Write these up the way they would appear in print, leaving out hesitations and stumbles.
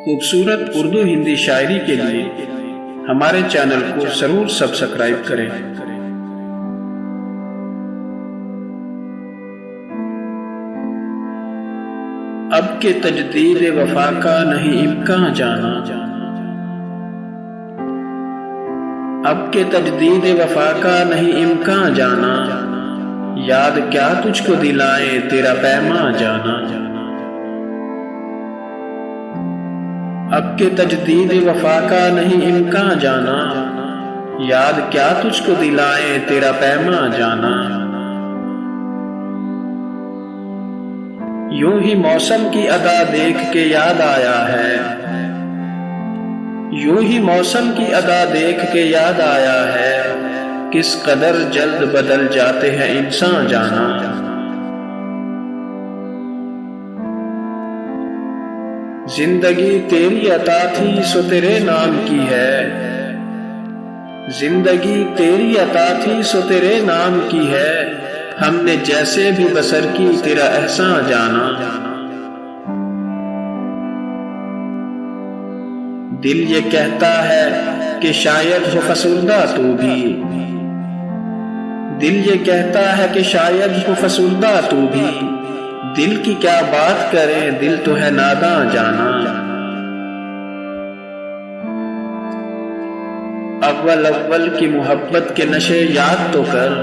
खूबसूरत उर्दू हिंदी शायरी के लिए हमारे चैनल को जरूर सब्सक्राइब करें। अब के तजदीद वफा का नहीं इम्कान जाना, अब के तजदीद वफा का नहीं इम्कान जाना, याद क्या तुझको दिलाए तेरा पैमा जाना। अब के तजदीद वफा का नहीं इम्कान जाना, याद क्या तुझको दिलाए तेरा पैमा जाना। यूं ही मौसम की अदा देख के याद आया है, यूं ही मौसम की अदा देख के याद आया है, किस कदर जल्द बदल जाते हैं इंसान जाना। जिंदगी तेरी अता थी सो तेरे नाम की है, जिंदगी तेरी अता थी सो तेरे नाम की है, हमने जैसे भी बसर की तेरा एहसान जाना। दिल ये कहता है कि शायद हो फसुर्दा तू भी, दिल ये कहता है कि शायद हो फसुर्दा तू भी, दिल की क्या बात करें दिल तो है नादां जाना। अव्वल अव्वल की मोहब्बत के नशे याद तो कर,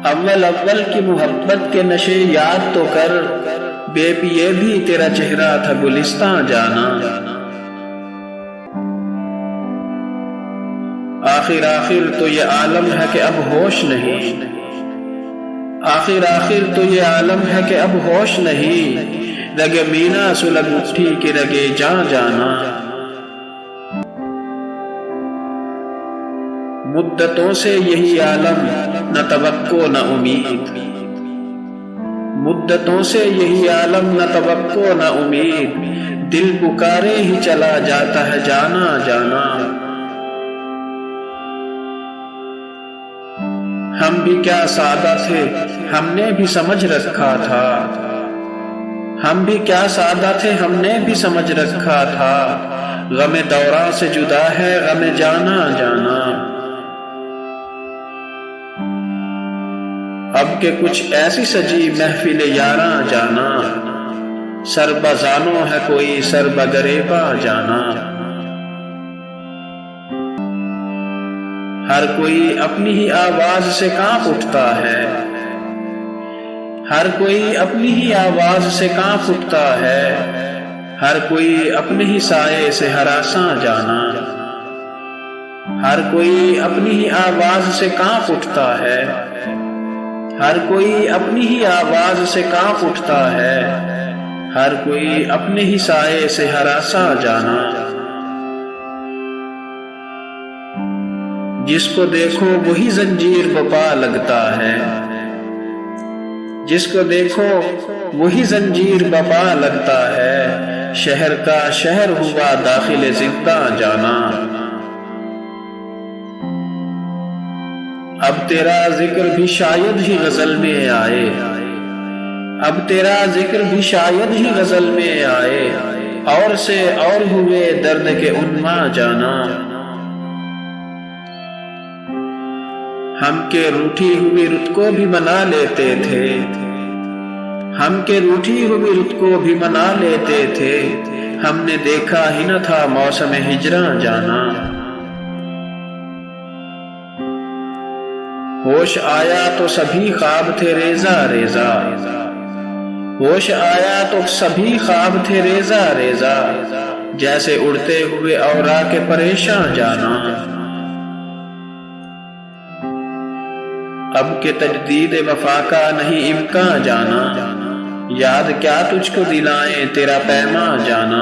अव्वल अव्वल की मोहब्बत के नशे याद तो कर, बेपिए भी तेरा चेहरा था गुलिस्तां जाना। आखिर आखिर तो ये आलम है कि अब होश नहीं, आखिर आखिर तो ये आलम है कि अब होश नहीं, रगे मीना सुलग उठी कि रगे जान जाना। मुद्दतों से यही आलम न तवक्को न उम्मीद, मुद्दतों से यही आलम न तवक्को न उम्मीद, दिल पुकारे ही चला जाता है जाना जाना। हम भी क्या सादा थे हमने भी समझ रखा था, हम भी क्या सादा थे हमने भी समझ रखा था, गमे दौरां से जुदा है गमे जाना जाना। अब के कुछ ऐसी सजी महफिल यारां जाना, सरबजानो है कोई सरबगरेबा जाना। हर कोई अपनी ही आवाज से कांप उठता है, हर कोई अपनी ही आवाज से कांप उठता है, हर कोई अपने ही साये से हरासा जाना। हर कोई अपनी ही आवाज से कांप उठता है, हर कोई अपनी ही आवाज से कांप उठता है, हर कोई अपने ही साये से हरासा जाना। जिसको देखो वही जंजीर बपा लगता है, जिसको देखो वही जंजीर बपा लगता है, शहर का शहर हुआ दाखिले जिंदा जाना। अब तेरा जिक्र भी शायद ही गजल में आए, अब तेरा जिक्र भी शायद ही गजल में आए, और से और हुए दर्द के उन्मा जाना। हम के रूठी हुई रुत को भी मना लेते थे, हम के रूठी हुई रुत को भी मना लेते थे, हमने देखा ही न था मौसम हिजरा जाना। होश आया तो सभी ख्वाब थे रेजा रेजा, होश आया तो सभी ख्वाब थे रेजा रेजा, जैसे उड़ते हुए औरा के परेशान जाना। अब के तजदीद वफा का नहीं इम्कान जाना, याद क्या तुझको दिलाए तेरा पैमा जाना।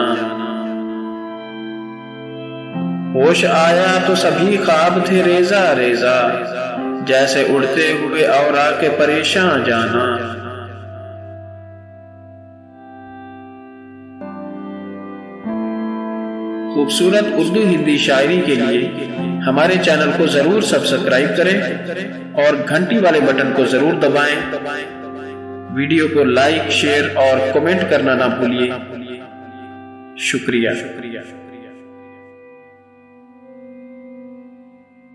होश आया तो सभी ख्वाब थे रेजा रेजा, जैसे उड़ते हुए औरा के परेशान जाना। खूबसूरत उर्दू हिंदी शायरी के लिए हमारे चैनल को जरूर सब्सक्राइब करें और घंटी वाले बटन को जरूर दबाएं। वीडियो को लाइक, शेयर और कमेंट करना ना भूलिए। शुक्रिया।